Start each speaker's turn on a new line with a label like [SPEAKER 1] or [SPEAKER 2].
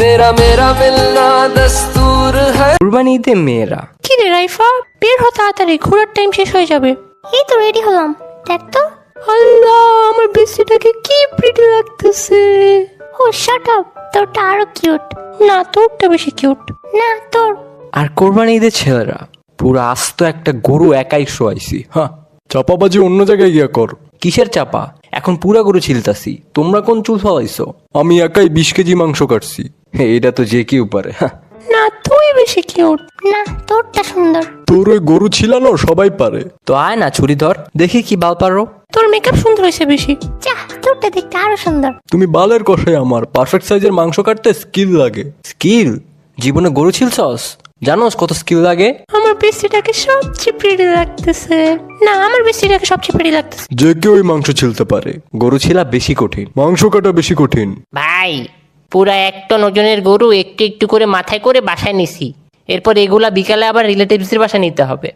[SPEAKER 1] तेरा मेरा मिलना दस्तूर है।
[SPEAKER 2] কুরবানি ঈদে মেয়েরা।
[SPEAKER 3] কি রে রাইফা, বের হ তাড়াতাড়ি, ঘোরার টাইম শেষ হয়ে যাবে।
[SPEAKER 4] এই তো রেডি হলাম, দেখ তো।
[SPEAKER 3] আল্লাহ, আমার বেস্টিটাকে কি প্রিটি লাগতেছে।
[SPEAKER 4] ও শাট আপ, তোরটা আরো কিউট।
[SPEAKER 3] না, তোরটা বেশি কিউট।
[SPEAKER 4] না তোর।
[SPEAKER 2] আর কোরবানি ঈদে ছেলেরা পুরো আস্ত একটা গরু একাই শোয়াইছি। হ্যাঁ, চাপাবাজি অন্য জায়গায় গিয়া কর। কিসের চাপা? এখন পুরা গরু ছিলতাছি, তোমরা কোন চুল ফলাইছো? আমি একাই 20 কেজি মাংস কাটছি। এটা তো যে কেউ পারে।
[SPEAKER 3] না, তুই বেশি কিউট।
[SPEAKER 4] না তোরটা সুন্দর।
[SPEAKER 5] তোর ওই গরু ছিলানো সবাই পারে।
[SPEAKER 2] তো আয় না, ছুরি ধর, দেখি কি বাল পারো।
[SPEAKER 3] তোর মেকআপ সুন্দর হয়েছে বেশি।
[SPEAKER 4] যা, তোরটা দেখতে আরো সুন্দর।
[SPEAKER 5] তুমি বালের কষাই আমার পারফেক্ট সাইজের মাংস কাটতে স্কিল লাগে।
[SPEAKER 2] স্কিল? জীবনে গরু ছিলছস? জানোস কত স্কিল লাগে?
[SPEAKER 3] আমার বেস্টিটাকে সবচেয়ে প্রিটি লাগতেছে। না, আমার বেস্টিটাকে সবচেয়ে প্রিটি লাগতেছে।
[SPEAKER 5] যে কেউ ওই মাংস ছিলতে পারে।
[SPEAKER 2] গরু ছিলা বেশি কঠিন,
[SPEAKER 5] মাংস কাটা বেশি কঠিন।
[SPEAKER 6] ভাই, পুরা 1 টন ওজনের গরু একটু একটু করে মাথায় করে বাসায় নিছি। এরপর এগুলা বিকালে আবার রিলেটিভসের বাসায় নিতে হবে।